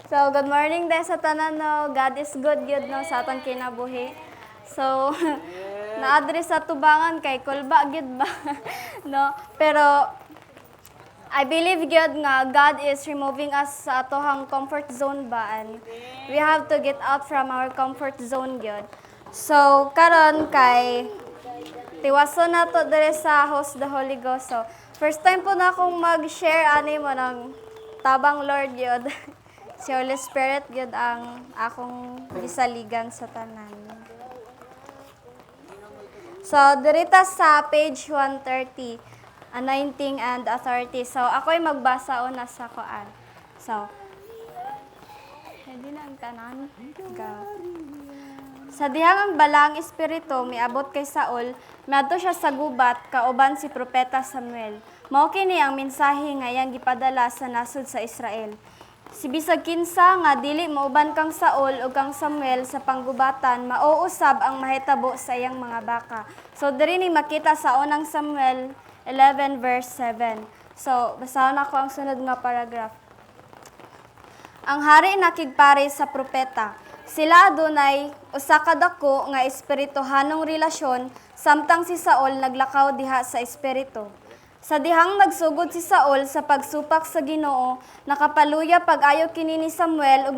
So, good morning dahil sa tanan, no. God is good, yun, no, sa atong kinabuhi. So, naadri sa tubangan kay kulba, gid ba? No? Pero, I believe gyud nga God is removing us sa atohang comfort zone ba, and we have to get out from our comfort zone gyud. So, karon kay tiwason na to dire sa host the Holy Ghost. So, first time po na akong mag-share ani mo ng tabang Lord yun. Si Holy Spirit yun ang akong gisaligan sa tanan. So, dirita sa page 130, anointing and authority. So, ako'y magbasa una sa koan. So, hindi na ang tanan. Sa dihangang balang espiritu, miabot kay Saul, miadto siya sa gubat, kauban si Propeta Samuel. Mao kini ang mensahe nga iyang gipadala sa nasod sa Israel. Si bisag kinsa nga dili mauban kang Saul o kang Samuel sa panggubatan, mauusab ang mahitabo sa iyang mga baka. So, diri ni makita sa unang Samuel 11 verse 7. So, basahan ako ang sunod nga paragraph. Ang hari nakigpare sa propeta. Sila adunay usa ka dako nga espirituhanong relasyon, samtang si Saul naglakaw diha sa espiritu. Sa dihang nagsugod si Saul sa pagsupak sa Ginoo, nakapaluya pag-ayo kini ni Samuel ug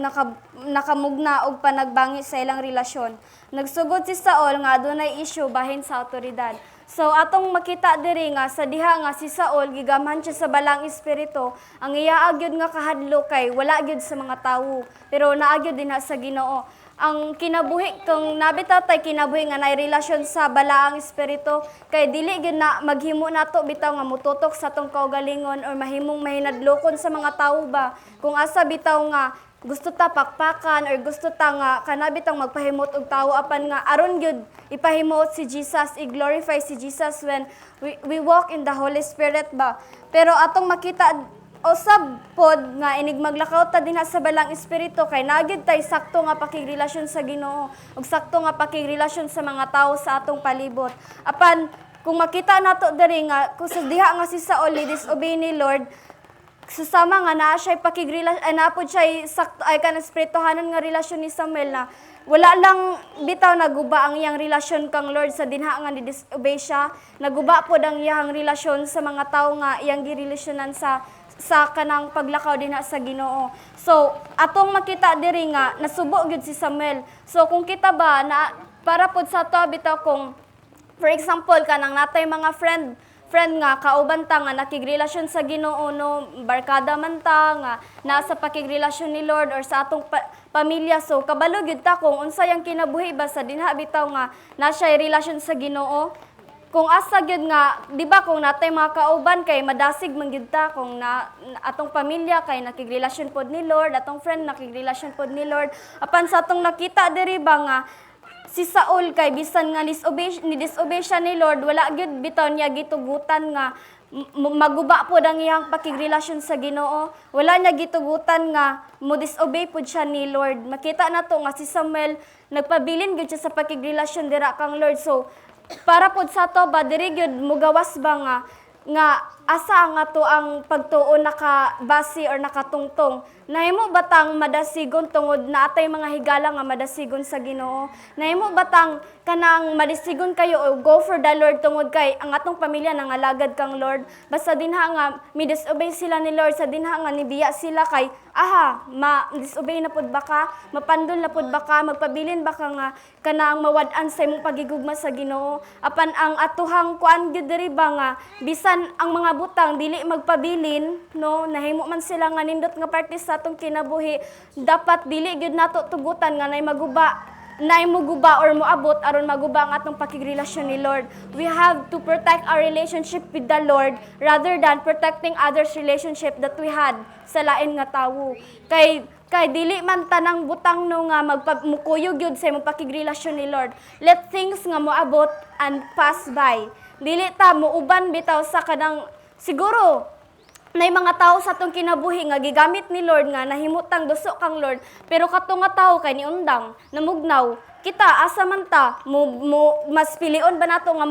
nakamugna og panagbangi sa ilang relasyon. Nagsugod si Saul nga adunay issue bahin sa awtoridad. So atong makita diri nga sa diha nga si Saul gigamhan siya sa balang espiritu, ang iya agyod nga kahadlo kay wala gyud sa mga tawo, pero naagyod din sa Ginoo. Ang kinabuhi kung nabitaw tay kinabuhi nga nay relasyon sa balaang espiritu kay dili gyud na maghimo nato bitaw nga mututok sa tong kaugalingon or mahimong mahinadlokon sa mga tawo ba, kung asa bitaw nga gusto ta pakpakan or gusto ta nga kanabitang magpahimot og tawo apan nga aron gyud ipahimot si Jesus, i-glorify si Jesus when we walk in the Holy Spirit ba. Pero atong makita usab pod nga inig maglakaw ta dinha sa balang espiritu kay nagyud tay sakto nga pakigrelasyon sa Ginoo ug sakto nga pakigrelasyon sa mga tawo sa atong palibot. Apan kung makita nato diri nga kung sa diha nga si Saul disobey ni Lord, susama nga naa siya pakigrelasyon napod siya sakto ay kan espirituhanon nga relasyon ni Samuel na wala lang bitaw naguba ang iyang relasyon kang Lord sa dinha nga disobey siya, naguba pod ang iyang relasyon sa mga tawo nga iyang girelasyonan sa kanang paglakaw dinha sa Ginoo. So, atong makita diri nga nasubo gyud si Samuel. So, kung kita ba na para pod sa to bitaw kung for example kanang natay mga friend nga kauban ta nga nakigrelasyon sa Ginoo no, barkada man ta nga nasa pakigrelasyon ni Lord or sa atong pamilya. So, kabalo gyud ta kung unsay ang kinabuhi ba sa dinha bitaw nga na siya relasyon sa Ginoo. Kung asa gyud nga, di ba kung natay mga kauban kay madasig man gyud ta kung atong pamilya kay nakigrelasyon pod ni Lord, atong friend nakigrelasyon pod ni Lord. Apan sa atong nakita diri ba nga si Saul kay bisan nga disobey siya ni Lord, wala gyud bitaw niya gitugutan nga maguba pod ang iyang pakigrelasyon sa Ginoo. Wala niya gitugutan nga mo disobey pod siya ni Lord. Makita nato nga si Samuel nagpabilin gyud siya sa pakigrelasyon dira kang Lord. So para pod sa to ba diri gyud mugawas ba nga asa nga to ang pagtuo nakabasi or nakatungtong. Nahimo batang madasigon tungod na atay mga higala nga madasigon sa Ginoo. Nahimo batang kanang madasigon kayo o go for the Lord tungod kay ang atong pamilya nangalagad kang Lord. Basta dinha nga mi-disobey sila ni Lord, sa dinha nga nibiya sila kay disobey na pod ba ka, mapandol na pod ba ka, magpabilin ba ka nga kanang mawad-an sa imong pagigugma sa Ginoo. Apan ang atuhang kuan gyud diri ba nga bisan ang mga butang dili magpabilin no, nahimo man sila nga nindot nga parte sa atong kinabuhi, dapat dili gyud nato tugutan nga nay muguba or moabot aron maguba ang atong pakigrelasyon ni Lord. We have to protect our relationship with the Lord rather than protecting others' relationship that we had sa lain nga tawo. Kay dili man tanang butang no nga magmukuyog gyud sa imong pakigrelasyon ni Lord. Let things nga moabot and pass by. Dili ta muuban bitaw sa kanang siguro nay mga tao sa atong kinabuhi nga gigamit ni Lord nga nahimutang duso kang Lord, pero kato nga tao kay niundang, namugnaw, kita asa man ta mas pilion ba nato nga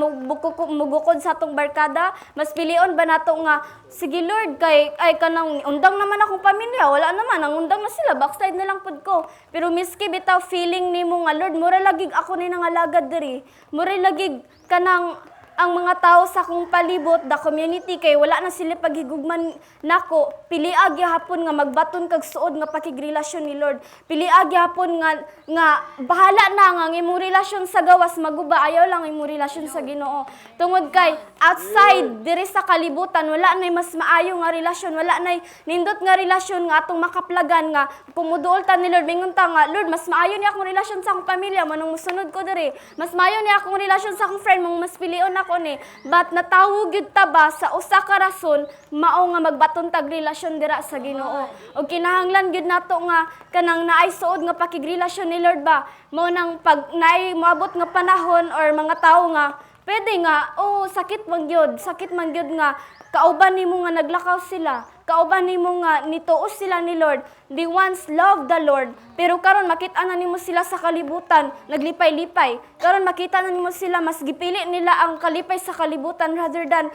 mugukod sa atong barkada, mas pilion ba nato nga sige Lord kay ay kanang undang naman akong pamilya, wala naman ang undang na sila, backslide na lang pud ko. Pero miski bitaw feeling nimo nga Lord mura lagig ako ni nangalagad diri, mura lagig kanang ang mga tao sa akong palibot, the community, kay wala na sila paghigugman nako, piliag hapon nga magbaton kag suod nga pakigrelasyon ni Lord. Piliag hapon nga bahala na nga ang imong relasyon sa gawas maguba, ayaw lang ang imong relasyon sa Ginoo. Tungod kay outside diri sa kalibutan wala nay mas maayo nga relasyon, wala nay nindot nga relasyon nga atong makaplagan nga kumuduol ta ni Lord mingon ta nga Lord mas maayo ni akong relasyon sa akong pamilya manong musunod ko diri. Mas maayo ni akong relasyon sa akong friend mong mas pilion ako ni. But natawag gyud ta ba sa usa ka rason mao nga magbaton tag relasyon dira sa Ginoo. Og kinahanglan gyud nato nga kanang naay suod nga pakigrelasyon ni Lord ba mao nang pag naay moabot nga panahon or mga tao nga pwede nga sakit man gyud nga kauban nimo nga naglakaw sila, kauban nimo nga nituos sila ni Lord, they once loved the Lord, pero karon makita na nimo sila sa kalibutan, naglipay-lipay. Karon makita na nimo sila mas gipili nila ang kalipay sa kalibutan rather than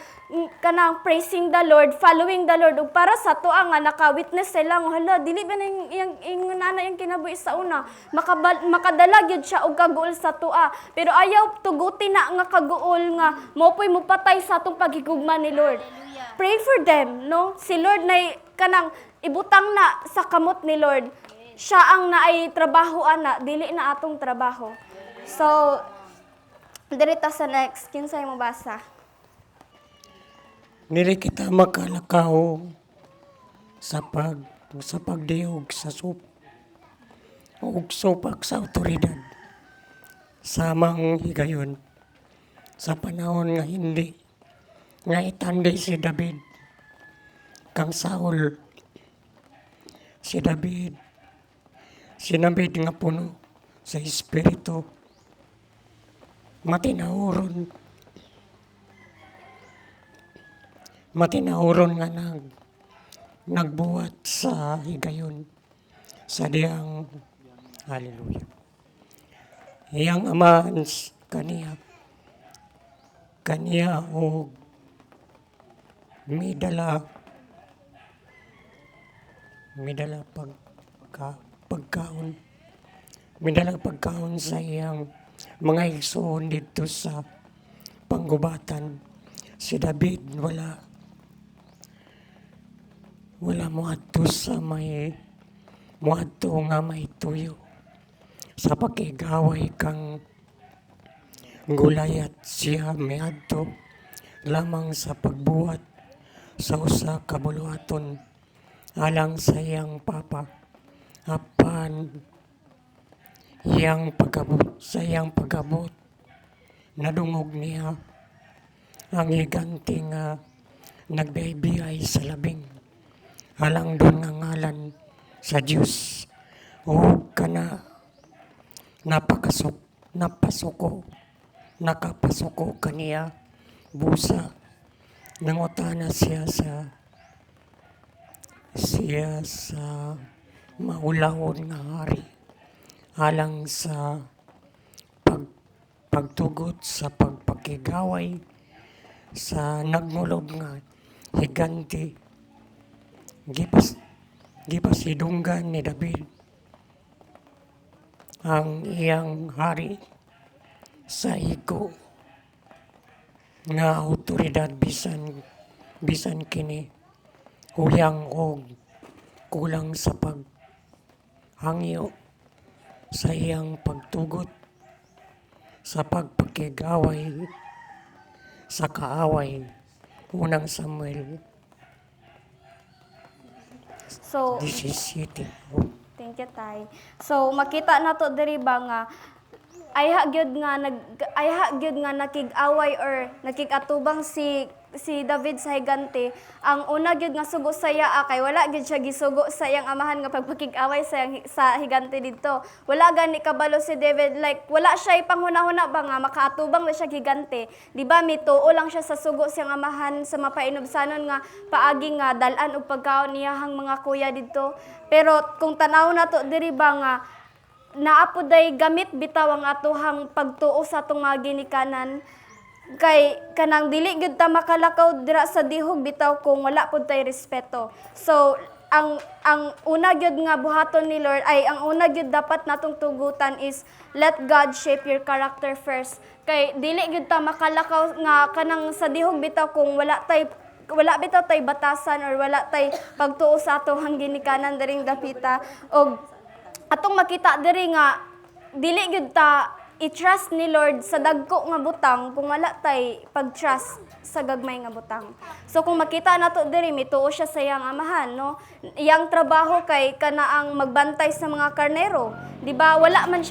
kanang praising the Lord, following the Lord. Ug para sa tuwa nga naka-witness sila nga hala dili ba na yung nana yung kinabuhi sa una, makadala gyud siya og kaguol sa tuwa. Pero ayaw tuguti na nga kaguol nga mopoy mupatay sa atong paghigugma ni Lord. Pray for them, no? Si Lord na kanang ibutang na sa kamot ni Lord. Siya ang naay trabaho ana, dili na atong trabaho. So, dirita sa next, kinsay mo basa? Dili kita makalakaw sa pagdiog sa supak sa otoridad. Samang higayon sa panahon nga hindi nga itanday si David kang Saul. Si David nga puno sa Espiritu, matinahuron nga nagbuhat sa higayon sa diyang hallelujah. Iyang amahan kaniya o midala pagkaon sa iyang mga igsoon dito sa panggubatan. Si David wala moadto nga may tuyo sa pakigaway kang Gulayat. Siya miadto lamang sa pagbuhat sa usa ka buluhaton alang sa iyang papa apan sa iyang pagabot nadungog niya ang higante nga nagbihay sa labing alang doon nga ngalan sa Diyos o kana nakapasuko kaniya busa nangutana siya sa maulawon nga hari alang sa pagtugot sa pagpakigaway sa nagmulob nga higante. Gipasidunggan ni David ang iyang hari sa iko nga autoridad bisan kini huyang og kulang sa paghangyo sa iyang pagtugot sa pagpakigaway sa kaaway. Unang Samuel So, 17. thank you, Tay. So, makita na to diri ba nga ayha gyud nga nakig-away or nakig-atubang si David sa higante. Ang una gyud nga sugo sa iya kay wala gyud siya gisugo sa iyang amahan nga pagpakig-away sa higante didto. Wala gani kabalo si David, like wala siya ipanghuna-huna ba nga makaatubang na siya higante. Di ba mituo lang siya sa sugo siyang amahan sa mapainubsanon nga paagi nga dalan og pagkaon niyahang mga kuya didto. Pero kung tanaw na to diri ba nga naapoday gamit bitaw ang atuhang pagtuo sa atong mga ginikanan kay kanang dili gyud ta makalakaw dira sa dihog bitaw kung wala pud tay respeto. So ang una gyud nga buhaton ni Lord ay ang una gyud dapat natong tugutan is let God shape your character first. Kay dili gyud ta makalakaw nga kanang sa dihog bitaw kung wala bitaw tay batasan or wala tay pagtuo sa atong ginikanan diring dapita og atong makita diri nga dili gyud ta i-trust ni Lord sa dagko nga butang kung wala tay pag-trust sa gagmay nga butang. So kung makita nato diri mituo siya sa iyang amahan, no? Iyang trabaho kay kanaang magbantay sa mga karnero, di ba? Wala man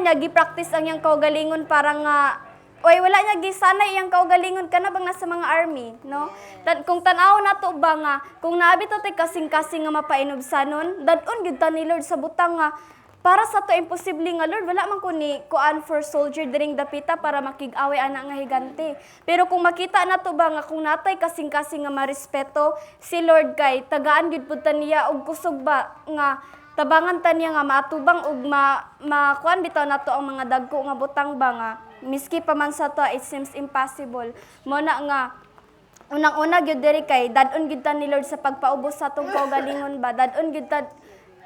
niya gi-practice ang iyang kaugalingon para nga wala niya gisanay iyang kaugalingon kana bang nasa mga army, no? Kung tan-aw nato ba nga kung naabi to tay kasing-kasing nga mapainobsanon, dadon gyud ta ni Lord sa butang nga para sa to imposible nga Lord, wala man ko ni kuan for soldier diring dapita para makig-away ana nga higante. Pero kung makita nato ba nga kung natay kasing-kasing nga marespeto si Lord kay tagaan gyud pud ta niya og kusog ba nga tabangan ta niya nga maatubang ug kuan bitaw nato ang mga dagko nga butang ba nga miski pa man sa to it seems impossible. Mo na nga unang-una gyud diri kay dadon gyud ta ni Lord sa pagpaubos sa atong kaugalingon ba, dadon gyud ta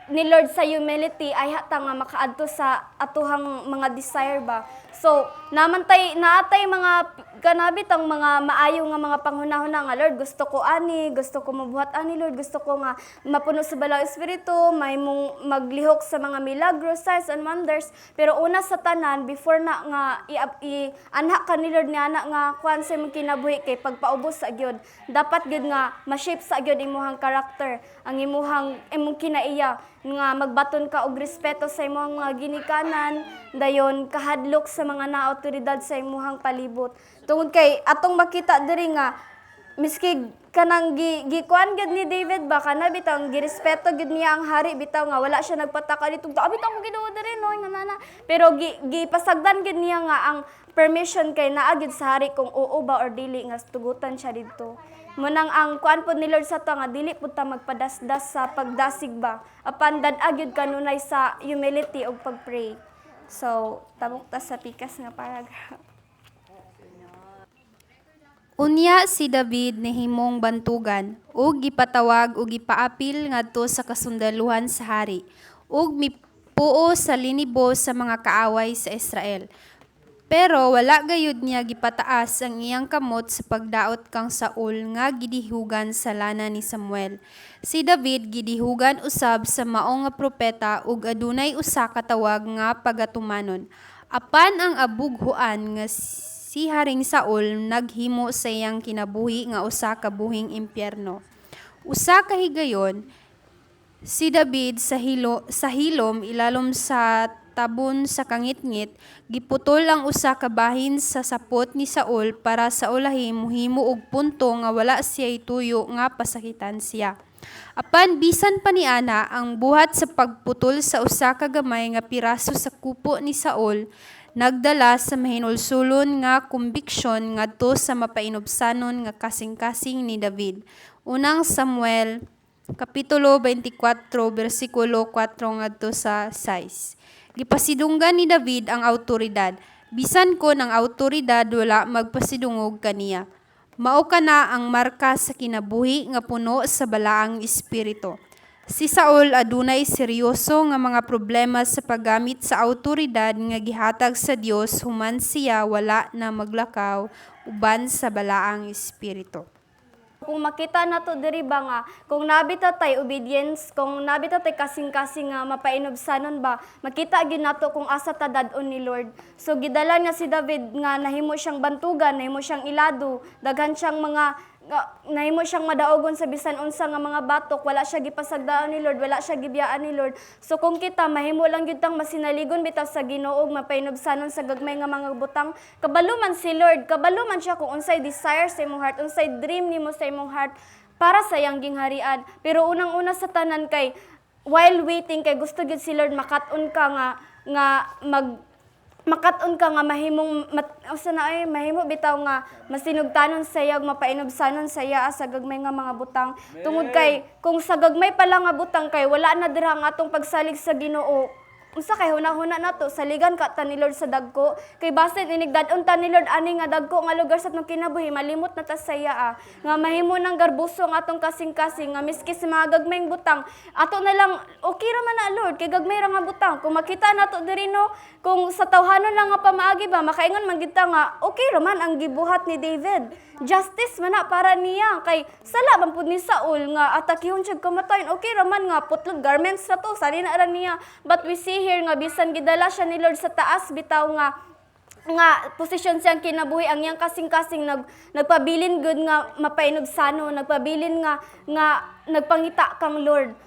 ni Lord sa humility ay hata nga makaadto sa atuhang mga desire ba. So, naatay mga kanabit ang mga maayo nga mga panghunahuna nga Lord, gusto ko mabuhat ani Lord, gusto ko nga mapuno sa balaw espiritu, may mong maglihok sa mga milagros, signs and wonders. Pero una sa tanan before na nga anha ka ni Lord nga anak nga kuan sa imong kinabuhi kay pagpaubos sa gyud. Dapat gyud nga ma-shape sa gyud imong karakter, ang imong kinaiya nga magbaton ka og respeto sa imong mga ginikanan, dayon kahadlok sa mga naawtoridad sa imong palibot. Tungod kay atong makita diri nga miski kanang gikuan gyud ni David ba kana bitaw girespeto gyud niya ang hari bitaw nga wala siya nagpataka dito bitaw ko Ginoo diri no nga nana, pero gipasagdan gyud niya nga ang permission kay naa gyud sa hari kung oo ba or dili nga tugutan siya didto. Munang ang kuan pod ni Lord sa to nga dili pud ta magpadasdas sa pagdasig ba apan dad-ag gyud kanunay sa humility ug pagpray. So tabok ta sa pikas nga paragraph. Unya si David nahimong bantugan ug gipatawag ug gipaapil ngadto sa kasundaluhan sa hari ug mipuo sa linibo sa mga kaaway sa Israel. Pero wala gayud niya gipataas ang iyang kamot sa pagdaot kang Saul nga gidihugan sa lana ni Samuel. Si David gidihugan usab sa mao nga propeta ug adunay usa ka tawag nga pagatumanon. Apan ang abughuan nga si Haring Saul naghimo sa iyang kinabuhi nga usa ka buhing impyerno. Usa ka higayon si David sa hilom ilalom sa tabon sa kangitngit, giputol ang usa ka bahin sa sapot ni Saul para sa ulahi mohimo og punto nga wala siya'y tuyo nga pasakitan siya. Apan bisan pa niana ang buhat sa pagputol sa usa ka gamay nga piraso sa kupo ni Saul nagdala sa mahinulsulon nga kumbiksyon ngadto sa mapainobsanon nga kasing-kasing ni David. Unang Samuel kapitulo 24 bersikulo 4 ngadto sa 6. Gipasidunggan ni David ang awtoridad. Bisan ko ng awtoridad wala magpasidungog kaniya. Mao kana ang marka sa kinabuhi nga puno sa balaang espiritu. Si Saul adunay seryoso nga mga problema sa paggamit sa awtoridad nga gihatag sa Dios human siya wala na maglakaw uban sa balaang espiritu. Kung makita nato diri ba nga kung nabita tay obedience, kung nabita tay kasing-kasing nga mapainobsanon ba, makita gyud nato kung asa ta dadon ni Lord. So gidala niya si David nga nahimo siyang bantugan, nahimo siyang ilado, daghan siyang nahimo siyang madaogon sa bisan unsa nga mga batok, wala siya gipasagdaan ni Lord, wala siya gibiyaan ni Lord. So kung kita mahimo lang gyud tang masinaligon bitaw sa Ginoo mapainobsanon sa gagmay nga mga butang, kabaluman si Lord, kabaluman siya kung unsay desire sa imong heart, unsay dream nimo sa imong heart para sa iyang gingharian. Pero unang-una sa tanan kay while waiting kay gusto gyud si Lord makat-on ka nga makaton ka nga mahimo bitaw nga masinugtanon saya ug mapainobsanon saya sa gagmay nga mga butang tungod kay kung sa gagmay pa lang nga butang kay wala na dira nga atong pagsalig sa Ginoo. Unsa kay hunahuna nato saligan ka ta ni Lord sa dagko kay basin inigdad-on ta ni Lord ani nga dagko nga lugar sa atong kinabuhi malimot na ta saya nga mahimo nang garbuso ang atong kasing-kasing nga miski sa mga gagmayng butang ato na lang okay ra man na Lord kay gagmay ra nga butang kung makita nato diri no kung sa tawhanon lang nga pamaagi ba makaingon man kita nga okay ra man ang gibuhat ni David justice man na para niya kay sala man pud ni Saul nga atakihon siya kamatayon okay ra man nga putlog garments na to sali na ra niya but we see here nga bisan gidala siya ni Lord sa taas bitaw nga posisyon siyang kinabuhi ang iyang kasing-kasing nagpabilin gud nga mapainobsano nagpabilin nga nagpangita kang Lord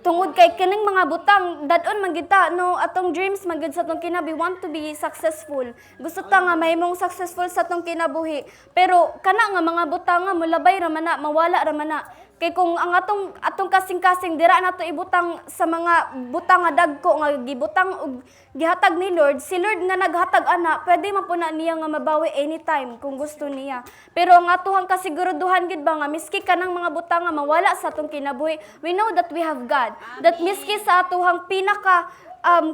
tungod kay kining mga butang dadon man gid ta no atong dreams man gid sa atong kinabuhi want to be successful gusto ta nga mahimong successful sa atong kinabuhi pero kana nga mga butang nga mulabay ra man na mawala ra man na kay kung ang atong kasing-kasing dira nato ibutang sa mga butang nga dagko nga gibutang og gihatag ni Lord si Lord nga naghatag ana pwede man po na niya nga mabawi anytime kung gusto niya pero ang atohang kasiguruduhan gid ba nga miski kanang mga butang nga mawala sa atong kinabuhi we know that we have God that miski sa atohang pinaka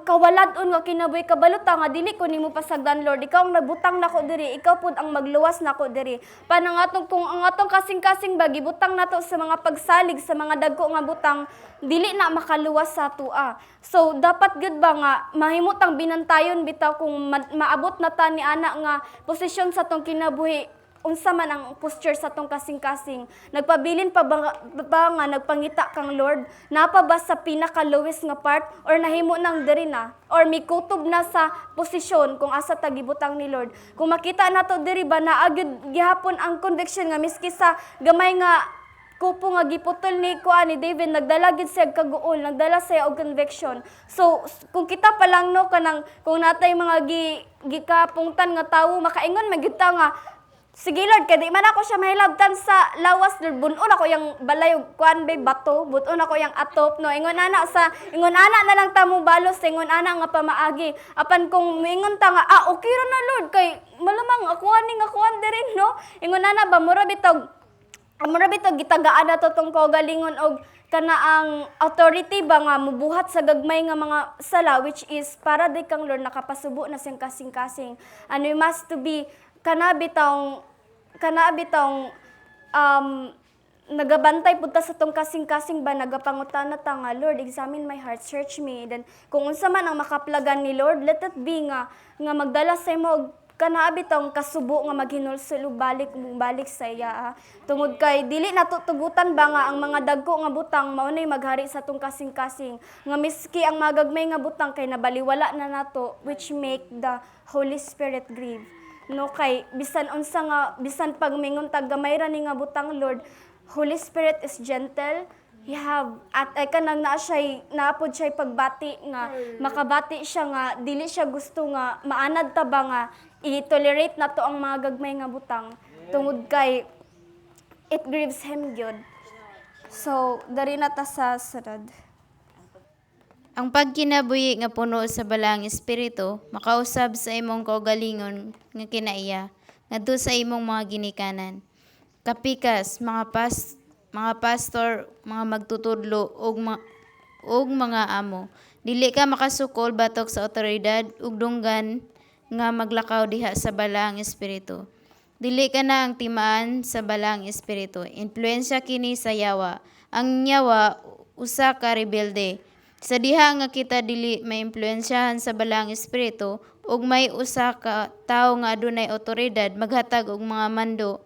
kawalad-on nga kinabuhi kabaluta nga dili ko nimo pasagdan Lord ikaw ang nagbutang nako diri ikaw pud ang magluwas nako diri panang atong kung ang atong kasing-kasing ba gibutang nato sa mga pagsalig sa mga dagko nga butang dili na makaluwas sa tua so dapat gud ba nga mahimutang binantayon bitaw kung maabot na ta ni ana nga posisyon sa atong kinabuhi unsa man ang posture sa tong kasing-kasing nagpabilin pa ba nga nagpangita kang Lord napa ba sa pinaka lowest nga part or nahimo nang diri na or may kutob na sa posisyon kung asa ta gibutang ni Lord kung makita nato diri ba naa gyud gihapon ang conviction nga miski sa gamay nga kupo nga giputol ni David nagdala gid siya kaguol nagdala siya og conviction so kung kita pa lang no kanang kung natay mga gikapungtan nga tawo makaingon magita nga sige Lord, kaya di man ako siya mahilabtan sa lawas, Lord, bunon ako yung balay, kuan bay bato, bunon ako yung atop, no, ingon ana na lang tamo balos, ingon ana nga pamaagi, apan kung ingon ta nga, okay ra na Lord, kay malamang akuan diri, no, ingon ana ba, mura bitog gitagaan na to tong kaugalingon og kana ang authority ba nga mubuhat sa gagmay nga mga sala, which is para di kang Lord nakapasubo na siyang kasing-kasing, and we must to be kana bitong nagabantay punta sa tong kasing-kasing ba nagapangutana ta nga Lord examine my heart search me then kung unsa man ang makaplagan ni Lord let it be nga magdala sa imo kana bitong kasubo nga maghinulsol ug balik sa iya tungod kay dili natutugutan ba nga ang mga dagko nga butang mao nay maghari sa tong kasing-kasing nga miski ang magagmay nga butang kay nabaliwala na nato which make the Holy Spirit grieve no kay bisan pag mingon tag gamay ra ni nga butang Lord Holy Spirit is gentle kanang naapod siya pagbati nga makabati siya nga dili siya gusto nga maanad ta ba nga i-tolerate nato ang mga gagmay nga butang tungod kay it grieves him gyud so dari na ta sa sunod. Ang pagkinabuhi nga puno sa balang espiritu, makausab sa imong kaugalingon nga kinaiya, ngadto sa imong mga ginikanan. Kapikas, mga pastor, mga magtutudlo, ug mga amo. Dili ka makasukol batok sa otoridad ug dunggan nga maglakaw diha sa balang espiritu. Dili ka na ang timaan sa balang espiritu. Influensya kini sa yawa. Ang yawa, usa ka rebelde. Sa diha nga kita dili maimpluwensyahan sa balang espiritu ug may usa ka tawo nga adunay otoridad maghatag og mga mando.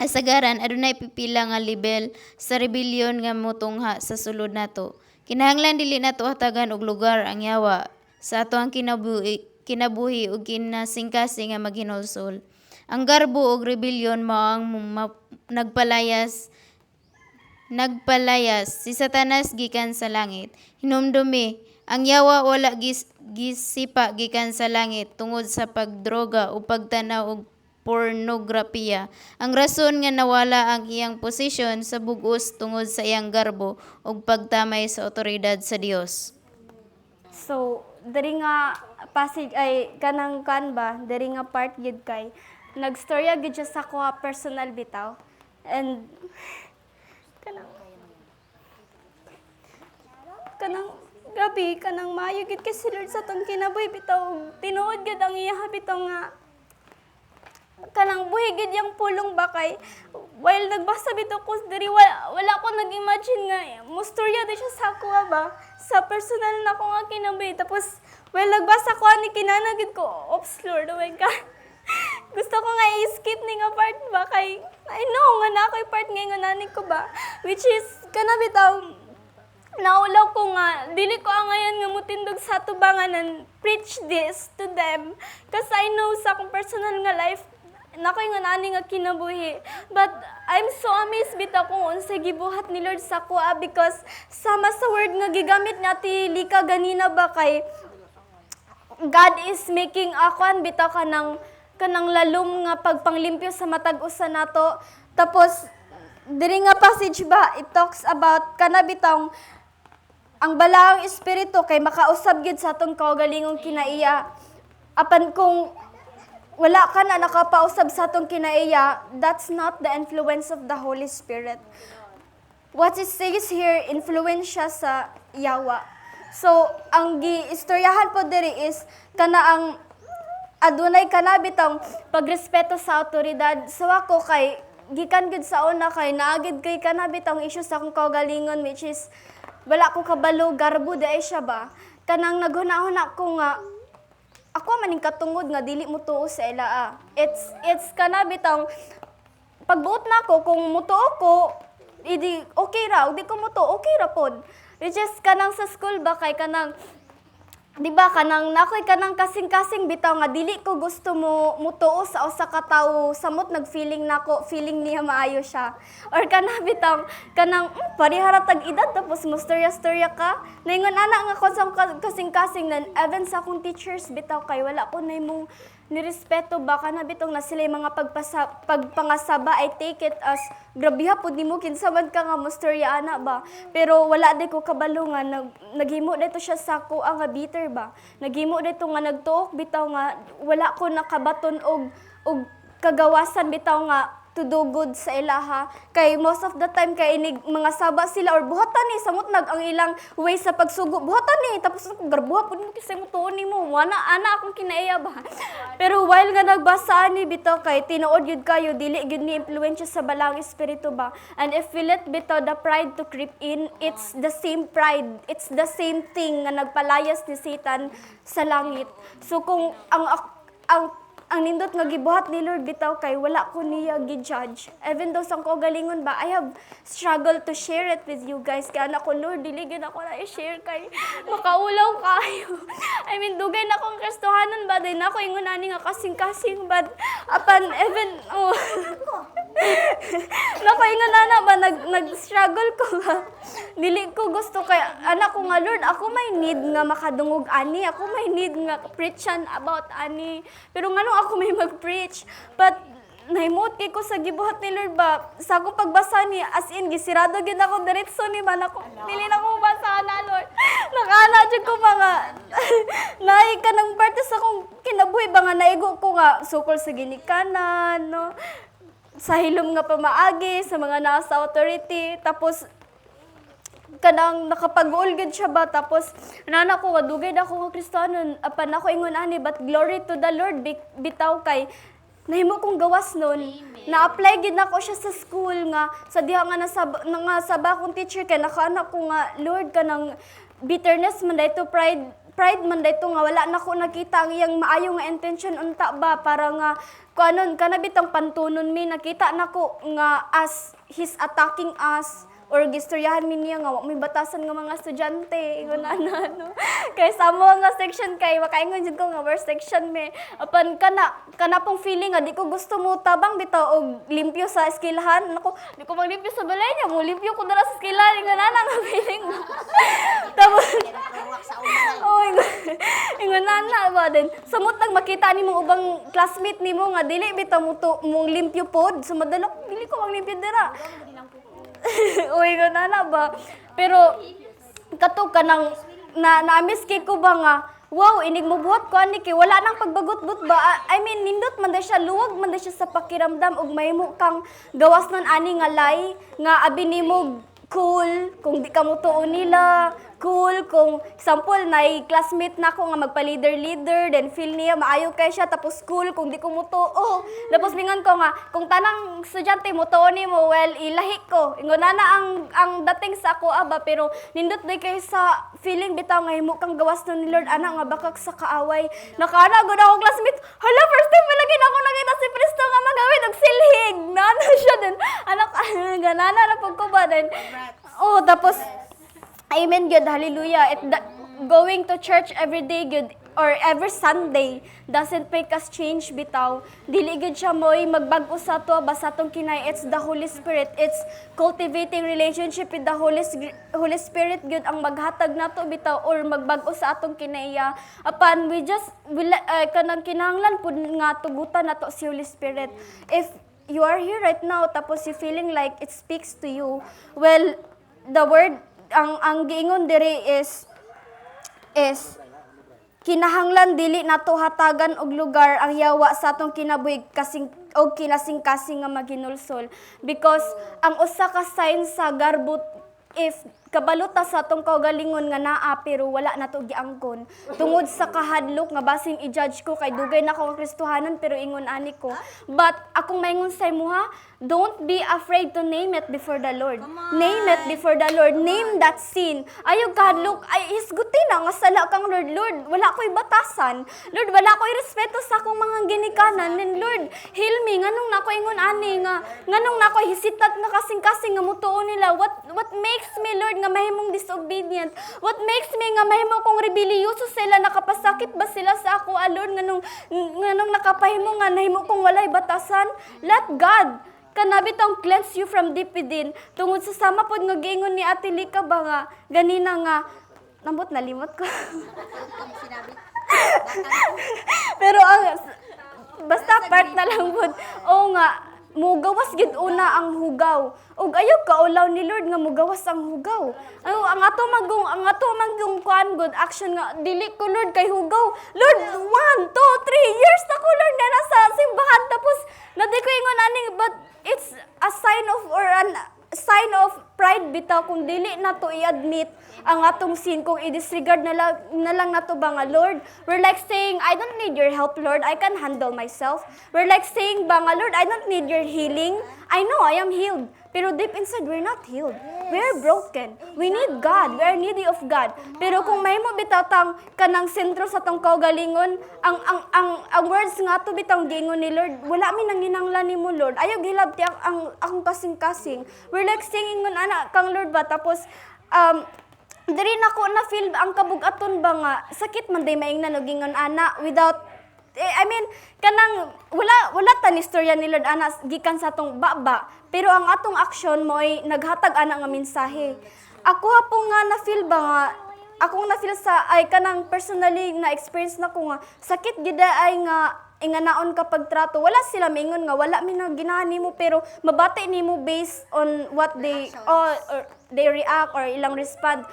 Asagaran adunay pipila nga level sa rebellion nga motungha sa sulod nato. Kinahanglan dili nato hatagan og lugar ang yawa sa ato ang kinabuhi ug kinasingkasing nga maghinulsol. Ang garbo og rebellion mao ang nagpalayas si Satanas gikan sa langit. Hinumdumi, ang yawa wala gisipa gikan sa langit tungod sa pagdroga o pagtanaw og pornografiya. Ang rason nga nawala ang iyang posisyon sa bugos tungod sa iyang garbo ug pagtamay sa otoridad sa Dios. So, diri nga pasig ay kanang kan ba, diri nga part gid kay nagstorya gid siya sa kuha personal bitaw. And kanang gabi kanang maayo gid kay si Lord sa tong kinabuhi bitaw. Tinuod gid ang iya bitaw nga kanang buhi gid yang pulong ba kay while nagbasa bitaw ko diri wala ko nag-imagine nga mustorya di siya sa kuha ba sa personal na ko nga kinabuhi. Tapos while nagbasa ko ani kinanagid ko, oops Lord, oh my God. Gusto ko nga i-skip ni nga part ba kay I know nga na ako'y part nga nani ko ba, which is kana bitaw naulaw ko nga, dili ko ang ngayon nga mutindog sa tubangan and preach this to them. Kasi I know sa akong personal nga life, nakoy nga nani nga kinabuhi. But I'm so amazed bitaw kung unsay gibuhat ni Lord sa kuha because sama sa word nga gigamit nati Lika ganina ba kay God is making akuan bitaw kanang lalom nga pagpanglimpyo sa matag usa nato. Tapos diri nga passage ba, it talks about kana bitang ang balaang espiritu kay makausab gid sa atong kaugalingong kinaiya. Apan kung wala ka na nakapausab sa atong kinaiya, that's not the influence of the Holy Spirit. What it says here, influence siya sa yawa. So, ang giistoryahan po diri is kana ang adunay kana bitang pagrespeto sa awtoridad. So ako kay gikan gid sa una kay naagid kay kana bitang issue sa akong kaugalingon, which is wala ko kabalo garbo dai siya ba. Kanang naghuna-huna ko nga ako maning katungod nga dili mo tuo sa ila. It's kana bitang pagbuot na ko kung mutuo ko idi okay ra, di ko mutuo okay ra pod. Which is kanang sa school ba kay kanang di ba kanang nakoy kanang kasing-kasing bitaw nga dili ko gusto mo mutuo sa usa ka tawo samot nagfeeling nako feeling niya maayo siya or kana bitaw kanang parihara tag edad tapos mustorya-storya ka naingon ana nga kon sa kasing-kasing nan even sa akong teachers bitaw kay wala ko naimong nirespeto ba kana bitong na sila mga pagpangasaba. I take it as grabe hapon nimo kinsa man ka nga mustorya ana ba, pero wala di ko kabalo nga naghimo dito siya sa ko nga bitter ba, naghimo dito nga nagtuok bitaw nga wala ko nakabaton og kagawasan bitaw nga to do good sa ilaha. Kay most of the time kay inig mga saba sila or buhatan ni samot nag ang ilang way sa pagsugo buhatan ni tapos garbuha pud mo kisay mo tuon nimo wana ana akong kinaiya ba. Pero while nga nagbasa ani bitaw kay tinuod gyud kayo dili gyud ni impluwensya sa balang espiritu ba, and if we let bitaw the pride to creep in, it's the same pride, it's the same thing nga nagpalayas ni Satan sa langit. So kung ang nindot nga gibuhat ni Lord bitaw kay wala ko niya gi-judge. Even though sang ko galingon ba, I have struggled to share it with you guys. Kaya anak ko, Lord, dili gyud ako na i-share kay makaulaw kayo. I mean, dugay na akong kristohanan ba, din ako ingon ani nga kasing-kasing but apan even nako ingon ana ba nag-struggle ko ba. Dili ko gusto kay anak ko nga, Lord, ako may need nga makadungog ani, ako may need nga preachan about ani. Pero ngano ako may mag-preach. But nahimot kay ko sa gibuhat ni Lord ba, sa akong pagbasa ni as in gisirado gid ako diretso ni man ako. Dili na ko basa na Lord. Nakana jud ko mga naay ka nang parte sa akong kinabuhi ba nga naigo ko nga sukol sa ginikanan no. Sa hilom nga pamaagi sa mga nasa authority tapos kanang nakapag-ulgid siya ba tapos nana ko nga dugay na ako nga Kristiyano apan ako ingon ani but glory to the Lord bitaw kay nahimo kong gawas nun. Na-apply gid nako siya sa school nga sa diha nga nasaba akong teacher kay nakaanak ko nga Lord kanang bitterness man dayto pride man dayto nga wala nako nakita ang iyang maayo nga intention unta ba para nga kuanon kana bitang pantunon mi nakita nako nga as he's attacking us or gistoryahan mi niya nga wa may batasan nga mga estudyante ingon ana no kay sa mo nga section kay makaingon jud ko nga worst section me apan kana pong feeling nga di ko gusto mo tabang bitaw og limpyo sa eskwelahan nako di ko maglimpyo sa balay niya mo limpyo ko dara sa eskwelahan ingon ana nga feeling mo tapos ingon ana ba din samot nang makita nimo ubang classmate nimo nga dili bitaw mo limpyo pod sa madalok dili ko maglimpyo dira. Uy, gana na ba? Pero, kato ka nang, na-miss kay ko ba nga, wow, inig mo buhat ko ani kay wala nang pagbagot-but ba. I mean, nindot man da siya, luwag man da siya sa pakiramdam ug mahimo kang gawas nun ani nga lay nga abi nimo cool kung di ka mo tuon nila, cool kung example na classmate na ko nga magpa-leader then feel niya maayo kay siya tapos cool kung di ko mo tuo. Tapos lingon ko nga kung tanang estudyante mo tuon nimo, well ilahi ko. Ingon na ang dating sa ako aba pero nindot day kay sa feeling bitaw nga himo kang gawas nun ni Lord ana nga bakak sa kaaway. Nakana gud ako classmate. Hala, first time pala gid ako nakita si Presto nga magawid og silhig. Nana siya din. Anak ganana na pag ko ba din. Oh, tapos amen good, hallelujah. Going to church every day good or every Sunday doesn't make us change bitaw. Dili gud siya moy magbag-o sa to basta tong kinay. It's the Holy Spirit. It's cultivating relationship with the Holy Spirit gud ang maghatag nato bitaw or magbag-o sa atong kinaiya. Apan kanang kinahanglan pud nga tugutan nato si Holy Spirit. If you are here right now tapos you feeling like it speaks to you, well, the word ang giingon diri is kinahanglan dili nato hatagan og lugar ang yawa sa atong kinabuhi og kinasing-kasing nga maginulsol, because ang usa ka sign sa garbut if kabaluta sa atong kaugalingon nga naa pero wala nato giangkon tungod sa kahadlok nga basing i-judge ko kay dugay na ko ang Kristohanon pero ingon ani ko, but akong maingon sa imuha, don't be afraid to name it before the Lord. Name it before the Lord. Name that sin. Ayaw kahadlok, ay isguti na nga sala kang Lord. Lord, wala ko'y batasan. Lord, wala ko'y respeto sa akong mga ginikanan. And Lord, heal me. Nganong na ko ingon ani nga, nganong na ko hisitat nga kasing-kasing nga mutuo nila. What makes me, Lord, nga mahimong disobedient? What makes me nga mahimo kong rebelyoso sila, nakapasakit ba sila sa ako, Lord, nganong nakapahimo nga nahimo kong walay batasan? Let God kanabitang cleanse you from deep within. Tungod sa sama pod nga giingon ni Ate Lika ba nga ganina nga nambot nalimot ko. Pero basta part na lang pod. O nga mugawas gid una ang hugaw. Ug ayaw kaulaw ni Lord nga mugawas ang hugaw. Ang ato magong kuan good action nga dili ko Lord kay hugaw. Lord, 1, 2, 3 years na ko Lord na nasa simbahan tapos nadi ko ingon ani, but it's a sign of pride bitaw kung dili na to i-admit ang atong sin, kung i-disregard na lang nato ba nga Lord. We're like saying, I don't need your help Lord, I can handle myself. We're like saying ba nga Lord, I don't need your healing. I know I am healed, pero deep inside we're not healed. We're broken. We need God. We are needy of God. Pero kung may mo bitatang kanang sentro sa tong kaugalingon, ang words nga to bitang gingon ni Lord, wala mi nang hinanglan nimo Lord. Ayaw gilabti ang akong kasing-kasing. We're like singing ngon ana kang Lord ba tapos diri nako na feel ang kabugaton ba nga sakit man day maingnan og gingon ana without kanang wala tan istorya ni Lord ana gikan sa atong baba, pero ang atong action mo'y naghatag ana nga mensahe. Ako hapon nga na feel ba nga akong na feel sa ay kanang personally na experience na ko nga sakit gid ay nga inganaon kapag trato. Wala sila mingon nga wala mi na ginahan nimo pero mabati nimo based on what they they react or ilang respond.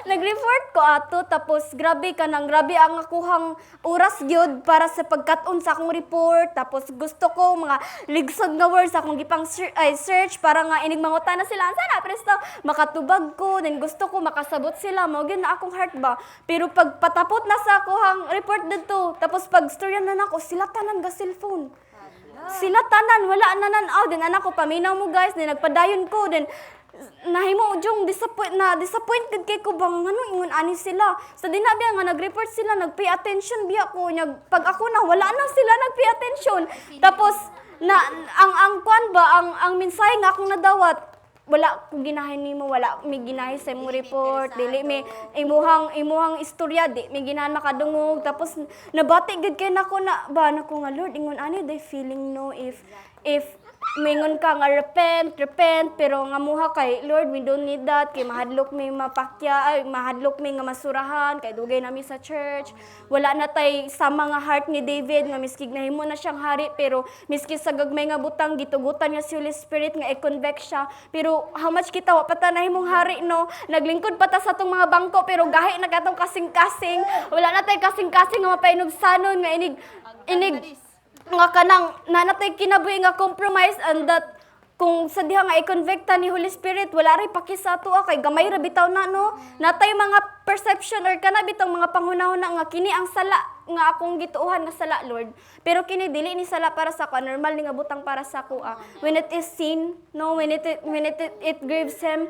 Nag-report ko ato tapos grabe ang akuhang oras gyud para sa pagkat-on sa akong report. Tapos gusto ko mga ligsod nga words akong gipang search para nga inig mangutan na sila sana presto makatubag ko, then gusto ko makasabot sila mao gyud na akong heart ba. Pero pag patapot na sa akuhang report didto tapos pag storyan na nako sila tanan ga cellphone. Sila tanan wala nanan din anak ko paminaw mo guys, then nagpadayon ko, then nahimo jong disappoint gid kay ko bang ngano ingon ani sila sa dinabi nga nag-report sila, nagpay attention biya ko pag ako na wala na sila nagpay attention. Tapos na ang kwan ba ang mensahe nga akong nadawat, wala ko ginahin nimo, wala mi ginahi sa imong report, dili mi imuhang istorya, di mi ginahan makadungog. Tapos nabati gid kay nako na ba nako nga Lord ingon ani they feeling no if mingon ka nga repent, pero nga muha kay Lord, we don't need that, kay mahadlok mi mapakya, mahadlok mi nga masurahan, kay dugay nami sa church. Wala na tay sa mga heart ni David, nga miskig nahimo na siyang hari, pero miski sa gagmay nga butang, gitugutan niya si Holy Spirit nga i-convict siya. Pero how much kita, wa pa ta nahimong hari, no? Naglingkod pa ta sa tong mga bangko, pero gahi na katong kasing-kasing. Wala na tay kasing-kasing nga mapainugsanon, nga inig nga kanang nanatay kinabuhi nga compromise, and that kung sa diha nga i-convicta ni Holy Spirit, wala rin pakisa ato kay gamay ra bitaw na, no? Natay mga perception or kana bitong mga panghunahuna nga kini ang sala nga akong gituuhan nga sala, Lord. Pero kini dili ni sala para sa ko, normal ni nga butang para sa ko. When it is sin, no, when it grieves him,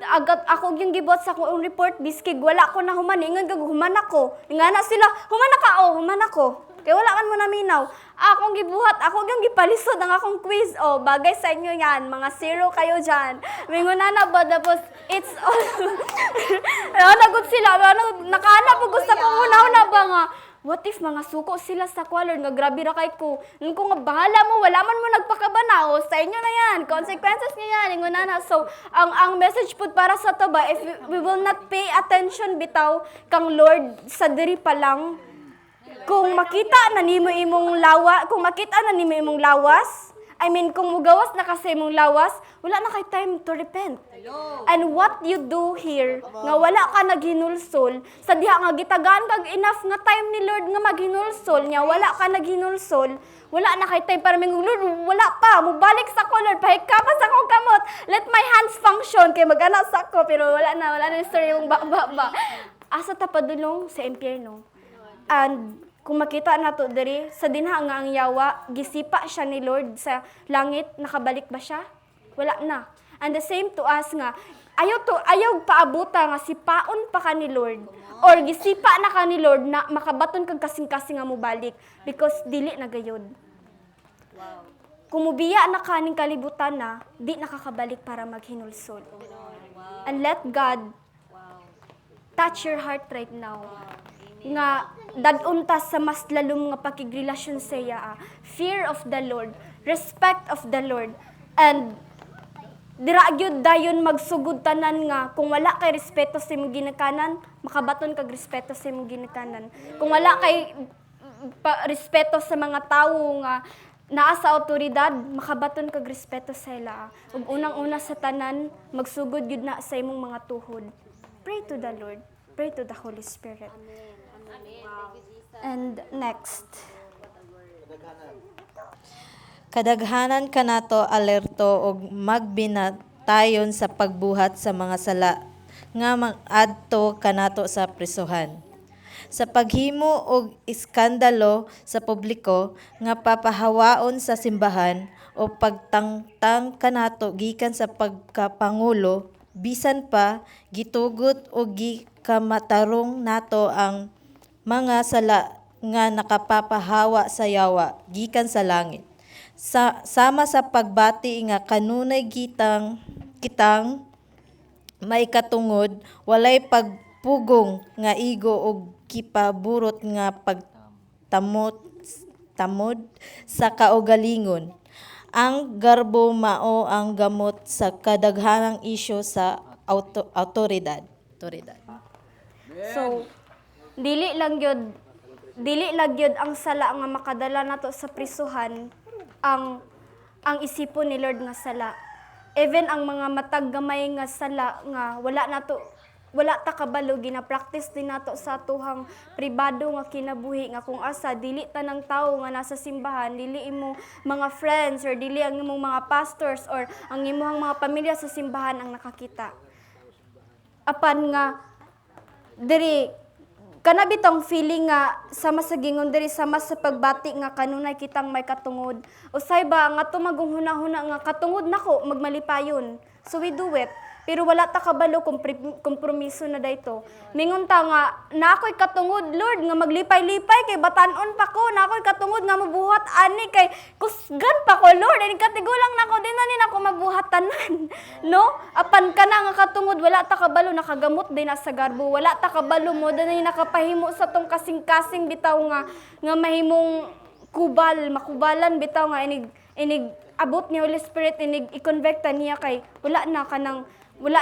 agad ako yung gibot sa akong report, biskig wala ko na human, ingon gag human ako. Ingana sila, human ako. Kaya wala kan mo naminaw. Akong gibuhat, ako yung gipalisod ang akong quiz. Bagay sa inyo yan. Mga zero kayo dyan. Mingunan na ba? Tapos, it's all... Nagot sila. Nakahanap ko gusto kong una-una ba nga. What if mga suko sila sa kwalor nga grabe ra kay ko. Nung ko nga bahala mo, wala man mo nagpakabanaw. Sa inyo na yan. Consequences niya yan. Ingunan na. So, ang message po para sa to ba, if we will not pay attention bitaw kang Lord sa diri pa lang, kung makita na nimo imong lawas, I mean, kung mugawas na kasi imong lawas, wala na kay time to repent. And what you do here, nga wala ka naghinulsol, sa diha nga gitagaan kag enough nga time ni Lord nga maghinulsol niya, wala ka naghinulsol, wala na kay time para mingong Lord, wala pa, mubalik sa ko Lord, pahikapas akong kamot, let my hands function, kay mag-ana sa ko, pero wala na yung story yung ba. Asa ta padulong sa impyerno. And kung makita nato diri sa dinha nga ang yawa, gisipa siya ni Lord sa langit, nakabalik ba siya? Wala na. And the same to us nga, ayaw paabuta nga sipaon pa ka ni Lord, or gisipa na ka ni Lord na makabaton kag kasing-kasing nga mo balik, because dili na gayud. Kung mubiya na ka ning kalibutan na, di nakakabalik para maghinulsol. And let God touch your heart right now. Nga dadunta sa mas lalong nga pakigrelasyon sa iya. Fear of the Lord, respect of the Lord, and dira gyud dayon magsugod tanan nga kung wala kay respeto sa imong ginikanan, makabaton kag respeto sa imong ginikanan. Kung wala kay respeto sa mga tawo nga naa sa awtoridad, makabaton kag respeto sa ila. Ug unang-una sa tanan, magsugod gyud na sa imong mga tuhod. Pray to the Lord. Pray to the Holy Spirit. And next. Kadaghanan kanato alerto og magbinatayon sa pagbuhat sa mga sala nga mag-adto kanato sa prisuhan. Sa paghimo og iskandalo sa publiko nga papahawaon sa simbahan o pagtangtang kanato gikan sa pagkapangulo, bisan pa gitugot o gikamatarong nato ang mga sala nga nakapapahawa sa yawa gikan sa langit. Sama sa pagbati nga kanunay kitang maikatungod, walay pagpugong nga igo og kipaburot nga pagtamod sa kaugalingon. Ang garbo mao ang gamot sa kadaghanang isyu sa autoridad. So, dili lang gyud ang sala nga makadala nato sa prisuhan, ang isipon ni Lord nga sala. Even ang mga matag gamay nga sala nga wala ta kabalo, gina-practice din nato sa atuhang pribado nga kinabuhi nga kung asa dili tanang tawo nga nasa simbahan, dili imong mga friends or dili ang imong mga pastors or ang imong mga pamilya sa simbahan ang nakakita. Apan nga diri kana bitong feeling nga sama sa gingon diri sama sa pagbati nga kanunay kitang may katungod. Usay ba nga tumagunghuna-huna nga katungod nako magmalipayon. So we do it. Pero wala ta kabalo kompromiso na dayto. Mingon ta nga na ako'y katungod Lord nga maglipay-lipay kay batan-on pa ko, na ako'y katungod nga mabuhat ani kay kusgan pa ko Lord, ani katigulang nako din na ni nako mabuhat tanan. No? Apan kana nga katungod wala ta kabalo, nakagamot din na sa garbo. Wala ta kabalo mo dinhi nakapahimo sa tong kasing-kasing bitaw nga mahimong makubalan bitaw nga inig abot ni Holy Spirit inig i-convecta niya kay wala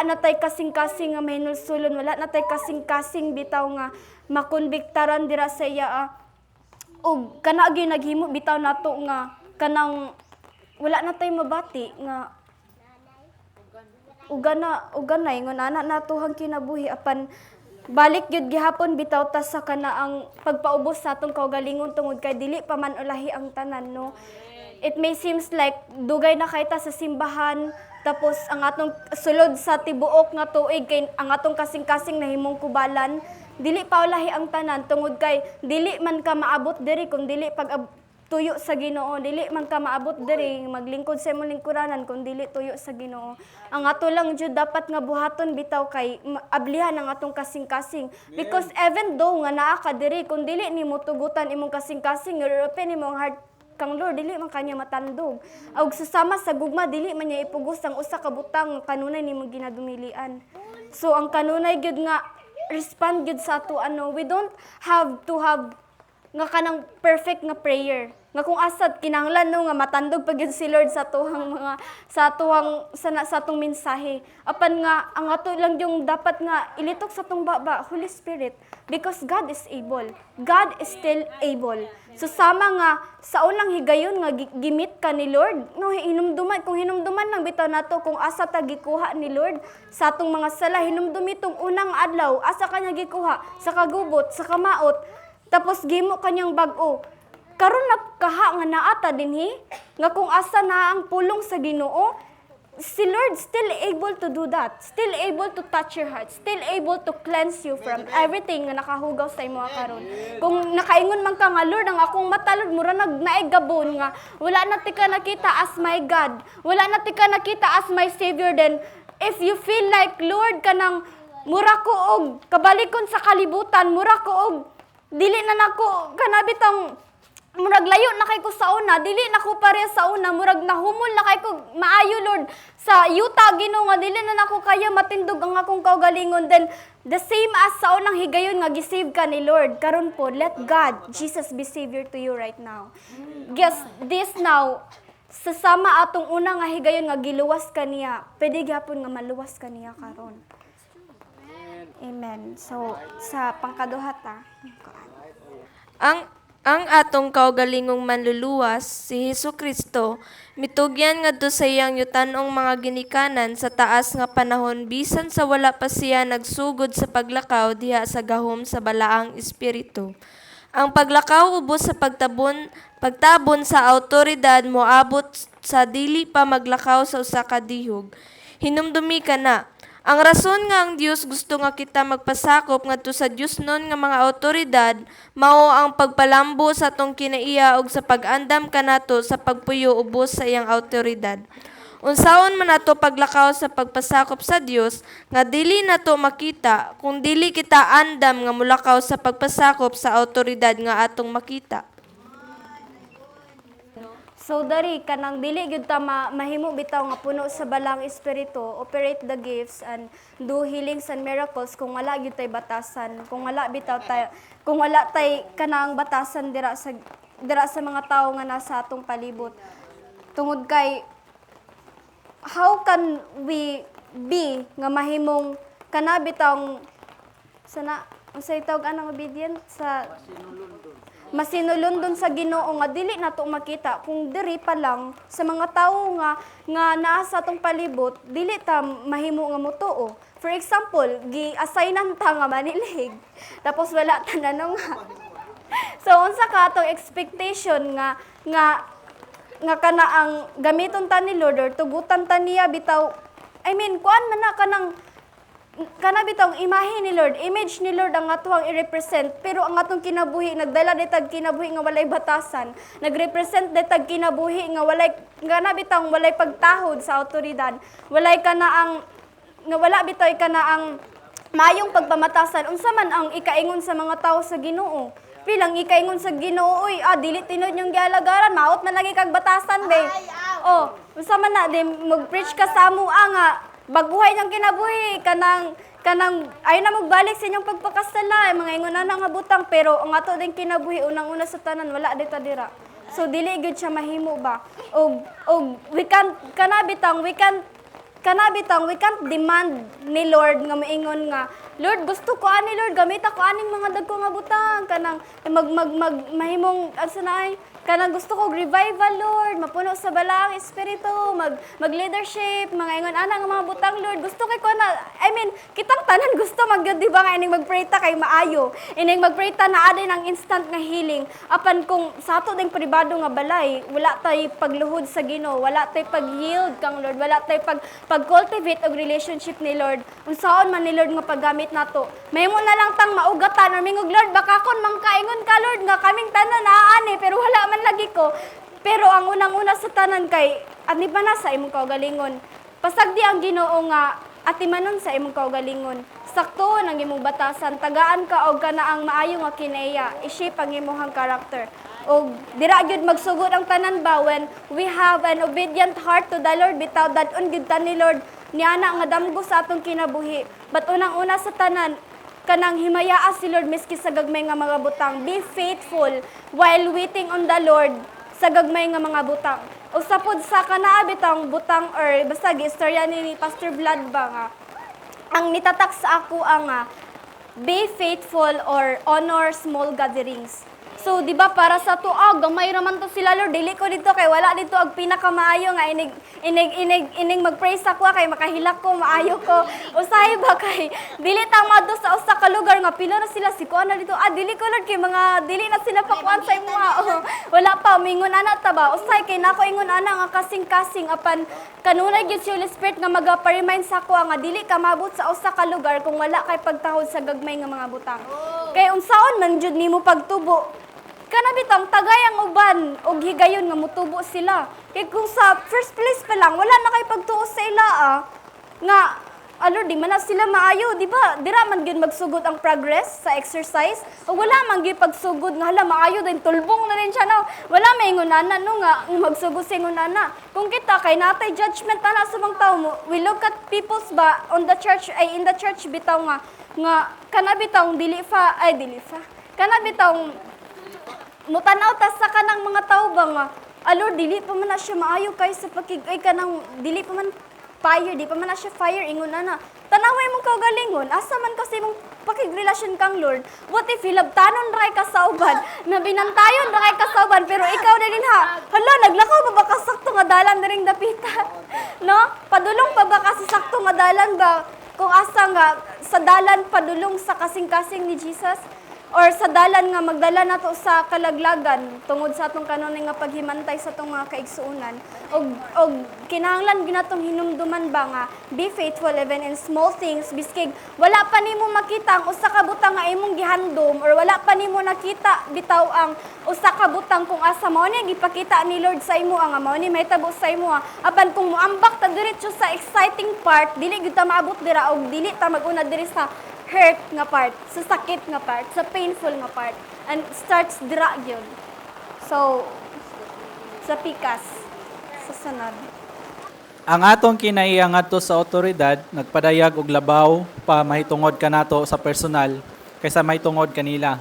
na tay kasing-kasing nga mahinulsulon, wala na tay kasing-kasing bitaw nga makonbiktaran dira sa iya. Og kana gyud naghimo bitaw nato nga kanang wala na tay mabati nga uganay nga ana natuhang kinabuhi apan balik gyud gihapon bitaw ta sa kanaang pagpaubos sa atong kaugalingon tungod kay dili pa man ulahi ang tanan, no. It may seems like dugay na kay ta sa simbahan tapos ang atong sulod sa tibuok nga tuig kay ang atong kasing-kasing nahimong kubalan, dili pa ulahi ang tanan tungod kay dili man ka maabot diri kung dili tuyo sa Ginoo, dili man ka maabot diri maglingkod sa imong lingkuranan kung dili tuyo sa Ginoo. Ang ato lang jud dapat nga buhaton bitaw kay ablihan ang atong kasing-kasing, because even though nga naa ka diri kung dili nimo tugutan imong kasing-kasing, open imong heart kang Lord, dili man kanya matandog. Og susama sa gugma dili man niya ipugos ang usa ka butang kanunay nimo ginadumilian. So ang kanunay gyud nga respond gyud sa ato we don't have to have nga kanang perfect nga prayer. Nga kung asad kinahanglan no nga matandog pag yun si Lord sa tuhang mga sa atong mensahe. Apan nga ang ato lang yung dapat nga ilitok sa tong baba, Holy Spirit, because God is able. God is still able. So sama nga sa unang higayon nga gimit ka ni Lord, no hinumduman lang bitaw nato kung asa ta gikuha ni Lord sa atong mga sala, hinumdumi tong unang adlaw, asa kanya gikuha sa kagubot, sa kamaot, tapos gimo kanyang bag-o. Karon na kaha nga naata dinhi nga kung asa na ang pulong sa Ginoo, si Lord still able to do that, still able to touch your heart, still able to cleanse you from everything nga nakahugaw sa imo karon. Kung nakaingon man ka nga Lord, ang akong mata Lord mura naigabon nga wala na ti ka nakita as my God, wala na ti ka nakita as my Savior, then if you feel like Lord kanang mura ko og kabalikon sa kalibutan, mura ko og dili na nako kanabitang murag layo na kay ko sa una, dili na ko pare sa una, murag nahumol na kay ko maayo Lord sa yuta Ginoo nga dili na nako kaya matindog ang akong kaugalingon, then the same as sa unang higayon nga gisave ka ni Lord, karon po let God Jesus be Savior to you right now. Yes, this now sasama atong una nga higayon nga giluwas ka niya, pwede gyapon nga maluwas ka niya karon. Amen. So sa pangkaduha ta. Ang atong kaugalingong manluluwas, si Hesukristo, mitugyan ngadto sa iyang yutanong mga ginikanan sa taas nga panahon bisan sa wala pa siya nagsugod sa paglakaw diha sa gahom sa balaang espiritu. Ang paglakaw ubos sa pagtabon sa awtoridad moabot sa dili pa maglakaw sa usa ka dihog. Hinumdumi ka na. Ang rason nga ang Dios gusto nga kita magpasakop ngadto sa Dios non nga mga awtoridad mao ang pagpalambo sa atong kinaiya ug sa pag-andam kanato sa pagpuyo ubos sa iyang awtoridad. Unsaon man nato paglakaw sa pagpasakop sa Dios nga dili nato makita kung dili kita andam nga mulakaw sa pagpasakop sa awtoridad nga atong makita. So dari kanang dili gyud ta mahimo bitaw nga puno sa balang espiritu, operate the gifts and do healings and miracles kung wala gyud tay batasan, kung wala tay kanang batasan dira sa mga tawo nga nasa atong palibot. Tungod kay how can we be nga mahimong kana bitaw sana unsay tawag anang obedient sa masinulundon sa Ginoo nga dili nato makita kung diri pa lang sa mga tawo nga naa sa atong palibot dili ta mahimo nga motuo. For example, gi-assignan ta nga manilig tapos wala ta nanunga. So unsa ka atong expectation nga kana ang gamiton ta ni Lord or tugutan ta niya bitaw, I mean kuan man na kana bitong imahe ni Lord, image ni Lord ang atuang i-represent, pero ang atong kinabuhi nagdala ditag kinabuhi nga walay batasan, nagrepresent ditag kinabuhi nga walay kana bitong walay pagtahod sa awtoridad, wala bitoy kana ang mayong pagpamatasan. Unsa man ang ikaingon sa mga tawo sa Ginoo? Pilang ikaingon sa Ginoo, oy, dili tinod yung gialagaran, maot na lagi kag batasan be. Oh, unsa man na di mag-preach ka sa amoa nga baguhay niyang kinabuhi, kanang ayaw na magbalik sa inyong pagpakasala, mga ingon na nga butang, pero ang ato din kinabuhi, unang-una sa tanan, wala dita dira. So dili gyud siya mahimo ba? Og we can't demand ni Lord nga maingon nga, Lord, gusto ko ani Lord, gamita ko aning mga dagko nga butang kanang mahimong agsanay kanang gusto ko revival Lord, mapuno sa balaang espiritu, mag leadership, mga ingon ana nga mga butang Lord, gusto kay ko na kitang tanan gusto magyud di ba nga ining magpray ta kay maayo, ining magpray ta na aday ng instant nga healing, apan kung sa ato ding pribado nga balay, wala tay pagluhod sa Ginoo, wala tay pag-yield kang Lord, wala tay pag-cultivate og relationship ni Lord, unsaon man ni Lord nga paggamit nato, mahimo na lang tang maugatan or mingog Lord, baka kon mangkaingon ka Lord nga kaming tanan naani pero wala man lagi ko. Pero ang unang-una sa tanan kay ani pa na sa imong kaugalingon. Pasagdi ang Ginoo nga atimanon sa imong kaugalingon. Sakto nang imong batasan, tagaan ka og kana ang maayo nga kinaiya, i-shape ang imong character. Og dira gyud magsugod ang tanan ba when we have an obedient heart to the Lord, bitaw dad-on gyud ta ni Lord niana nga damgo sa atong kinabuhi. But unang-una sa tanan, kanang himayaa si Lord miski sa gagmay nga mga butang. Be faithful while waiting on the Lord sa gagmay nga mga butang. O sapod sa kanaa bitang butang or basta giistorya ni Pastor Vlad ba nga, ang nitatak sa ako ang be faithful or honor small gatherings. So, di ba para sa tuag, gamay raman to sila Lord, dili ko dito kay wala dito ang pinakamaayo nga inig mag-praise ako kay makahilak ko, maayo ko. Usahay ba kay dili ta mado sa usa ka lugar nga pila na sila si kuan na dito. Dili ko Lord kay mga dili na sila pakuan sa imo. Wala pa mingon ana ta ba? Usahay kay nako ingon ana nga kasing-kasing apan kanunay gyud si Holy Spirit nga magapa-remind sa ako nga dili ka mabot sa usa ka lugar kung wala kay pagtahod sa gagmay nga mga butang. Kay unsaon man jud nimo pagtubo kanabitang tagayang uban og higayon nga mutubo sila. Kay kung sa first place pa lang wala na kay pagtuo sa ila nga Lord, di man na sila maayo, di ba? Dira man gyud magsugod ang progress sa exercise. O wala man gyud pagsugod nga hala maayo din tulbong na rin siya no. Wala may ingunana no nga magsugod sa ingunana. Kung kita kay natay judgment ana sa mga tawo mo, we look at people's ba on the church ay in the church bitaw nga kanabitaw dili fa. Kanabitaw mutanaw ta sa kanang mga tao ba nga, Lord, dili pa man na siya maayo kay sa pakigay kanang dili pa man fire, di pa man na siya fire, ingon na. Tanaway mong kaugalingon, asa man kasi mong pakigrelasyon kang Lord, what if hilabtanon ray ka sa uban, na binantayon ray ka sa uban, pero ikaw na din hala, naglakaw pa ba ka sakto nga dalan na ring dapita? No? Padulong pa ba ka sa sakto nga dalan ba? Kung asa nga, sa dalan padulong sa kasing-kasing ni Jesus? Or sa dalan nga magdala nato sa kalaglagan tungod sa atong kanunay nga paghimantay sa atong mga kaigsuonan og kinahanglan ginatong hinumduman ba nga be faithful even in small things biskig wala pa nimo makita ang usa ka butang nga imong gihandom or wala pa nimo nakita bitaw ang usa ka butang kung asa mao ni gipakita ni Lord sa imo nga mao ni mahitabo sa imo apan kung moambak ta diretso sa exciting part dili gyud ta maabot dira og dili ta maguna diri sa hurt nga part, sa sakit nga part, sa painful nga part, and starts dira yun. So, sa pikas, sa sunod. Ang atong kinaiya ngadto sa otoridad, nagpadayag og labaw pa mahitungod kanato sa personal kaysa mahitungod kanila.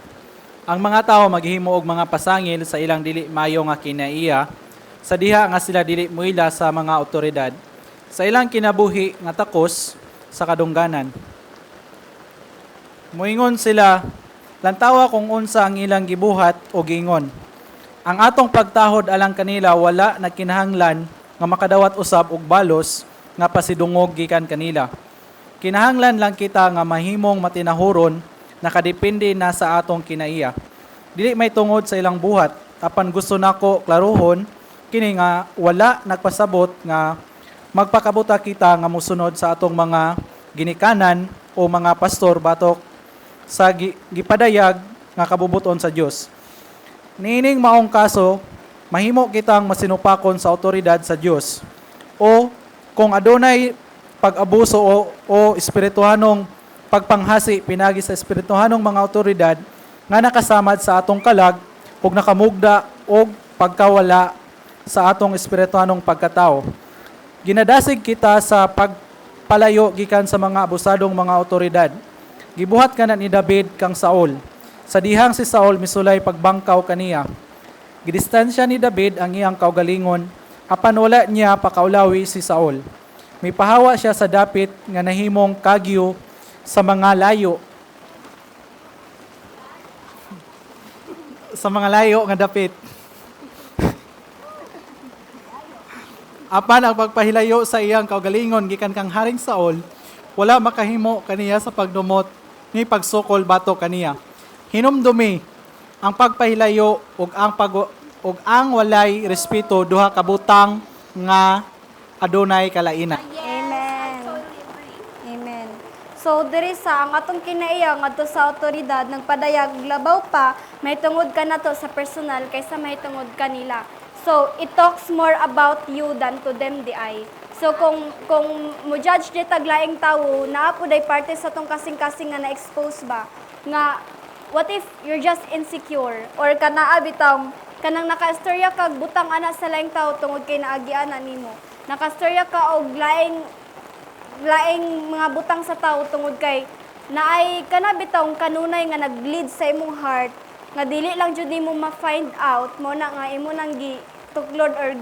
Ang mga tao maghimo og mga pasangil sa ilang dili maayo nga kinaiya, sa diha nga sila dili muila sa mga otoridad, sa ilang kinabuhi nga takos sa kadungganan. Muingon sila, lantawa kung unsa ang ilang gibuhat o gingon. Ang atong pagtahod alang kanila wala na kinahanglan nga makadawat usab og balos nga pasidungog gikan kanila. Kinahanglan lang kita nga mahimong matinahuron nakadepende na sa atong kinaiya. Dili may tungod sa ilang buhat, apan gusto nako klaruhon kini nga wala nagpasabot nga magpakabuta kita nga mosunod sa atong mga ginikanan o mga pastor batok sa gipadayag nga kabubuton sa Dios. Nining maong kaso, mahimo kitang masinupakon sa otoridad sa Dios. O kung adunay pag-abuso o espirituhanong pagpanghasi pinagi sa espirituhanong mga otoridad nga nakasamad sa atong kalag ug nakamugda og pagkawala sa atong espirituhanong pagkatao. Ginadasig kita sa pagpalayo gikan sa mga abusadong mga otoridad. Gibuhat kana ni David kang Saul. Sa dihang si Saul misulay pagbangkaw kaniya. Gidistansya ni David ang iyang kaugalingon, apan wala niya pakaulawi si Saul. May pahawa siya sa dapit nga nahimong kagyo sa mga layo. Sa mga layo nga dapit. Apan ang pagpahilayo sa iyang kaugalingon gikan kang Haring Saul, wala makahimo kaniya sa pagdumot ni pagsukol bato kaniya. Hinumdumi ang pagpahilayo ug ang walay respeto duha ka butang nga adunay kalainan. Amen. Amen. So diri sa ang atong kinaiya ngadto sa awtoridad nagpadayag labaw pa may tungod ka nato sa personal kaysa may tungod kanila. So it talks more about you than to them di ay. So kung mo judge di taglaing tawo naa po day parte sa tong kasing-kasing nga na-expose ba nga what if you're just insecure or kanaa bitaw kanang nakaistorya kag butang ana sa laing tawo tungod kay naagian nimo. Nakastorya ka og laing mga butang sa tawo tungod kay naay kana bitong kanunay nga nag-lead sa imong heart nga dili lang jud nimo ma-find out mo na nga imo nang tuklod or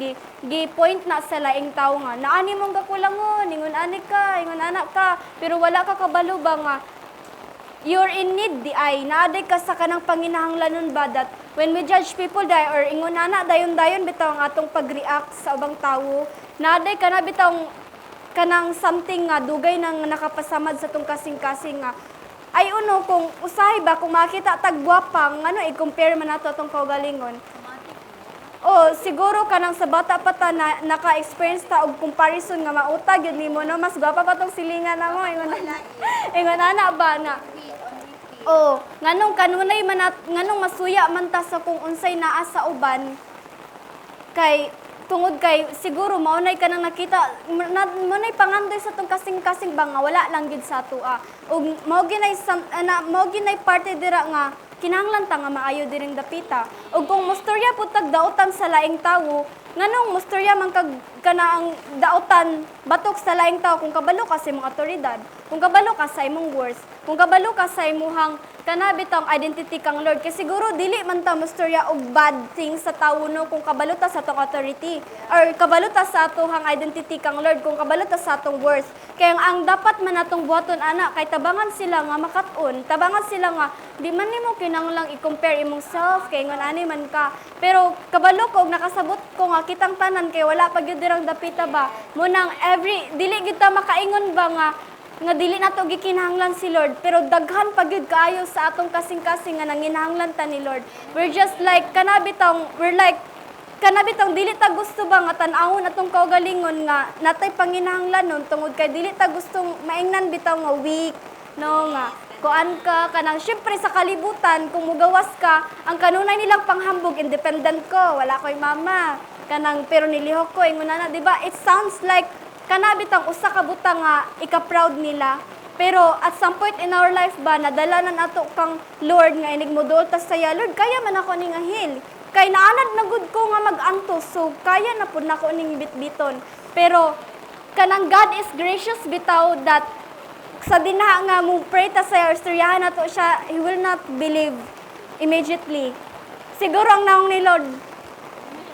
gi point na sa laing tawo nga naani mong kakulangon ingon ani ka ingon anak ka pero wala ka kabalo ba nga you're in need di ay naaday ka sa kanang panginahanglanon ba that when we judge people di or ingon ana dayon bitaw ang atong pag-react sa ubang tawo naaday ka na bitaw kanang something nga dugay nang nakapasamad sa tong kasing-kasing nga ay uno kung usahay ba kung makita tagguwapang ano i-compare man nato atong kaugalingon o siguro kanang sa bata pa ta na naka-experience ta og comparison nga mautag yun nimo no mas gwapa pa tong silingan namo ingon ana ba na o nganong kanunay man nganong masuya man ta sa kung unsay naa sa uban kay tungod kay siguro maunay ka nang nakita maunay pangandoy sa tong kasing-kasing ba nga wala lang gid sa atoa ug mao ginay parte dira nga kinahanglan ta nga maayo diring dapita ug kung mustorya pud tag daotan sa laing tawo nganong mustorya man kag kana ang daotan batok sa laing tawo kung kabalo ka sa imong awtoridad kung kabalo ka sa imong words kung kabalo ka sa imong kana bitong identity kang Lord kay siguro dili man ta mustorya og bad things sa tawo no kung kabalo ta sa atong authority or kabalo ta sa atong identity kang Lord kung kabalo ta sa atong words kay ang dapat man natong buhaton ana kay tabangan sila nga makat-on tabangan sila nga di man nimo kinahanglang i-compare imong self kay ngon ani man ka pero kabalo ko og nakasabot ko nga kitang tanan kay wala pa gyud dirang dapita ba mo nang every dili gyud ta makaingon ba nga dili nato gikinahanglan si Lord pero daghan pa gyud kaayo sa atong kasing-kasing nga nanginahanglan ta ni Lord we're just like kanabitong dili ta gusto ba nga tan-awon atong kaugalingon nga natay panginahanglanon tungod kay dili ta gustong maingnan bitaw nga weak no nga kuan ka kanang syempre sa kalibutan kung mugawas ka ang kanunay nilang panghambog independent ko wala koy mama kanang pero nilihok ko ingon na di ba it sounds like kanabitang usa ka butang nga ika-proud nila pero at some point in our life ba nadala na nato kang Lord nga inig modol ta saya Lord kaya man ako ning ahil kay naanad na gud ko nga mag-antos so kaya na pud nako ning bitbiton pero kanang God is gracious bitaw that sa dinha nga mo pray ta sa istoryahan nato siya he will not believe immediately siguro ang naong ni Lord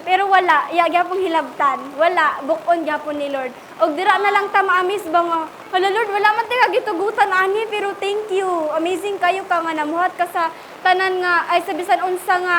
pero wala gyapon hilabtan wala bukon gyapon ni Lord og dira na lang ta maamis ba nga hala Lord wala man tayo gitugutan ani pero thank you amazing kayo ka nga namuhat ka sa tanan nga ay sa bisan unsa nga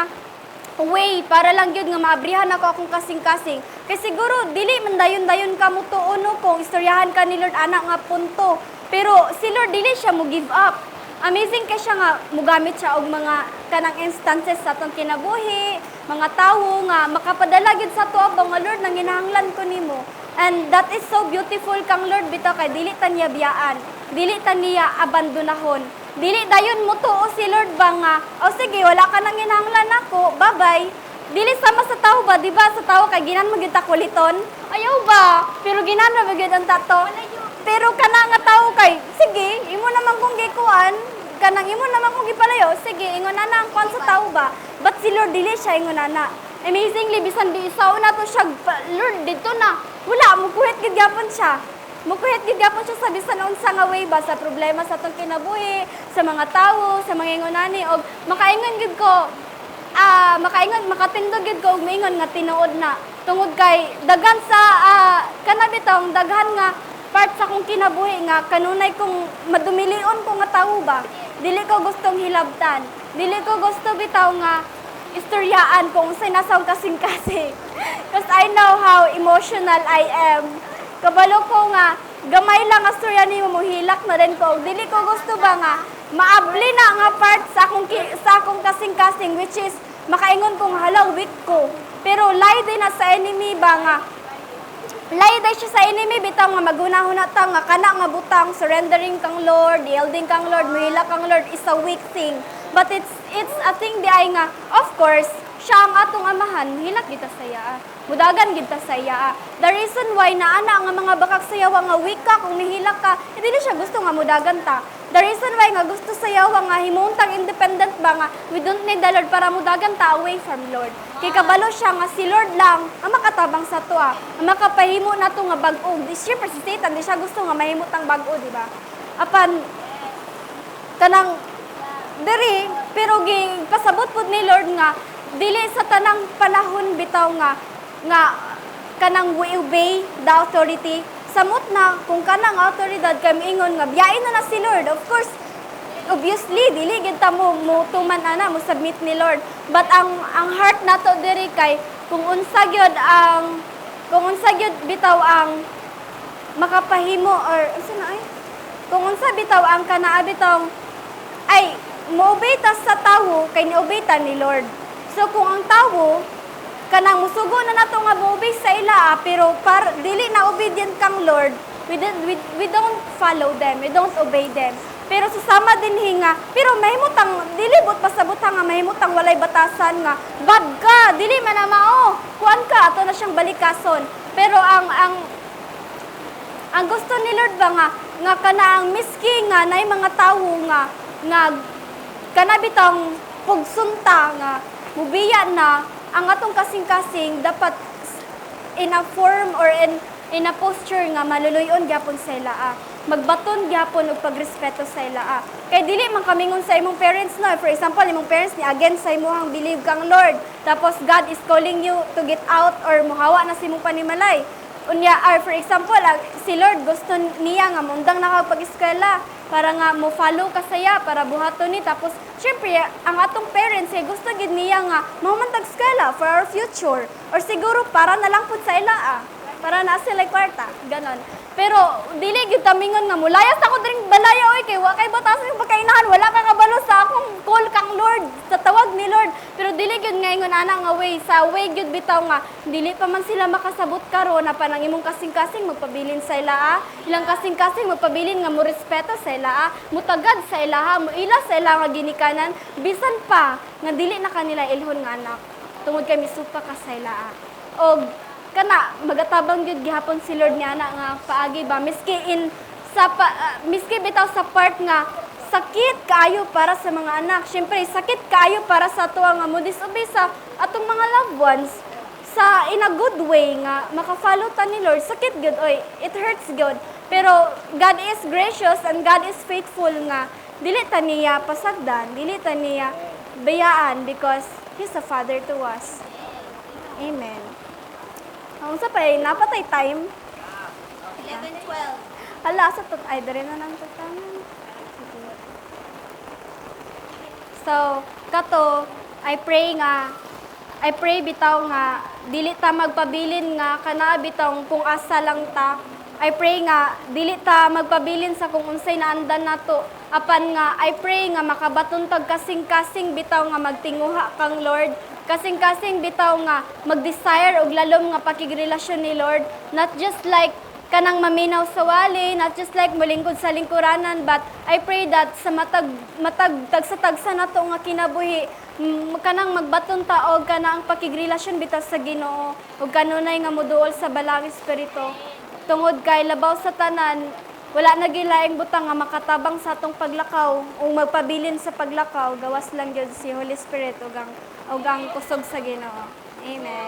way para lang gyud nga maabrihan ako akong kasing-kasing kay siguro dili man dayon-dayon ka mo tuono kung istoryahan ka ni Lord ana nga punto pero si Lord dili siya mo give up amazing kay siya nga mugamit siya og mga kanang instances sa atong kinabuhi mga tawo nga makapadala gyud sa tuwa nga Lord nanginahanglan ko nimo and that is so beautiful kang Lord bitaw kay dili ta niya biyaan dili ta niya abandonahon dili dayon mo tuo si Lord ba nga o sige wala ka nang ginahanglan nako bye bye dili sama sa tao ba di ba sa tao kay ginan mo gyud ta kuliton ayaw ba pero ginan ra gyud ang tato pero kana nga tao kay sige imo naman kung gikuan kanang imo naman kung gipalayo sige ingon ana ang kwan sa tao ba but si Lord dili siya ingon ana amazingly bisan di isaw na to siya Lord dito na wala mo kuhit gid gyapon siya mukuhit gid gyapon siya sa bisan unsa nga way ba sa problema sa atong kinabuhi sa mga tawo sa mga ingonani og makaingon gid ko makaingon makatindog gid ko og maingon nga tinuod na. Tungod kay daghan sa kanabitong daghan nga part sa akong kinabuhi nga kanunay kong madumilion ko nga tawo ba. Dili ko gustong hilabtan. Dili ko gusto bitaw nga istoryaan kung unsay nasa akong kasing-kasing. Because I know how emotional I am. Kabalo ko nga gamay lang nga storya nimo mohilak na rin ko. Dili ko gusto ba nga maabli na nga part sa akong kasing-kasing which is makaingon kong hala weak ko. Pero lie din na sa enemy ba nga lie day siya sa enemy bitaw nga magunahon na ta nga kana nga butang surrendering kang Lord, yielding kang Lord, mohilak kang Lord is a weak thing. But it's a thing di ay nga of course siya ang atong amahan, hilak kita sa iya. Mudagan kita sa iya. The reason why naana nga mga bakak sayawa nga weak ka kung nihilak ka, hindi siya gusto nga mudagan ta. The reason why nga gusto sayawa nga himuntang independent ba nga we don't need the Lord para mudagan ta away from Lord. Kay kabalo siya nga si Lord lang ang makatabang sa tuwa. Ang makapahimo na to nga bag-o. Siyempre si Satan di siya gusto nga mahimot ang bag-o, di ba? Apan kanang diri pero gi pasabot pud ni Lord nga dili sa tanang panahon bitaw nga kanang we obey the authority. Samot na kung kanang autoridad kay miingon nga biyain na si Lord. Of course, obviously dili gid ta mo tuman ana mo submit ni Lord. But ang heart nato diri kay kung unsa gyud bitaw ang makapahimo or unsa na ay kung unsa bitaw ang kanaa bitong ay mo-obey ta sa tawo kay ni-obey ta ni Lord. So kung ang tawo kanang musugo na nato nga mo-obey sa ila pero dili na obedient kang Lord, we don't follow them, we don't obey them. Pero susama din hinga, pero mahimutang dili bot pasabot nga mahimutang walay batasan nga bad ka, dili man na mao. Kuan ka ato na siyang balikason. Pero ang gusto ni Lord ba nga kanaang miski nga nay mga tawo nga kanabitang pugsunta nga mubiya na ang atong kasing-kasing dapat in a form or in a posture nga maluluyon gyapon sa ila. Magbaton gyapon og pagrespeto sa ila. Kay dili man kamingon sa imong parents no. For example, imong parents ni against sa imong believe kang Lord. Tapos God is calling you to get out or muhawa na sa imong panimalay. Unya, for example, si Lord gusto niya nga mundang nakapag-eskwela para nga mo follow ka saya para buhaton ni. Tapos syempre ang atong parents ay gusto gid niya nga mahumantag eskwela for our future or siguro para na lang pud sa ila para na sila kwarta ganon. Pero dili gyud tamingon nga mulayas ako diring balaya oy kay wa kay batasan yung pagkainahan wala ka kabalo sa akong call kang Lord sa tawag ni Lord. Pero dili gyud nga ingon ana nga way sa way gyud bitaw nga dili pa man sila makasabot karon na panang imong kasing-kasing magpabilin sa ila ilang kasing-kasing magpabilin nga mo respeto sa ila mutagad sa ila mo ila sa ila nga ginikanan bisan pa nga dili na kanila ilhon nga anak tungod kay misupa ka sa ila og kana magatabang gyud gihapon si Lord niya ana nga paagi ba miski bitaw sa part nga sakit kaayo para sa mga anak. Syempre sakit kaayo para sa tuwa nga mo disobey sa atong mga loved ones sa in a good way nga maka-follow ta ni Lord. Sakit gyud oy, it hurts gyud. Pero God is gracious and God is faithful nga dili ta niya pasagdan, dili ta niya bayaan because He's a Father to us. Amen. Ang sa pay, napatay time. 11:12. Hala, sa tot ay dere na nang tatanan. So, kato, I pray bitaw nga dili ta magpabilin nga kana bitaw kung asa lang ta. I pray nga dili ta magpabilin sa kung unsay naandan nato. Apan nga I pray nga makabaton tag kasing-kasing bitaw nga magtinguha kang Lord. Kasing-kasing bitaw nga mag-desire og lalom nga pakigrelasyon ni Lord. Not just like kanang maminaw sa wali, not just like molingkod sa lingkuranan, but I pray that sa matag tagsa nato nga kinabuhi, kanang magbaton ta og kanang pakigrelasyon bitaw sa Ginoo og kanunay nga moduol sa balang espiritu. Tungod kay labaw sa tanan, wala na gilaing butang nga makatabang sa atong paglakaw o magpabilin sa paglakaw, gawas lang gyud si Holy Spirit ug ang kusog sa Ginoo. Amen.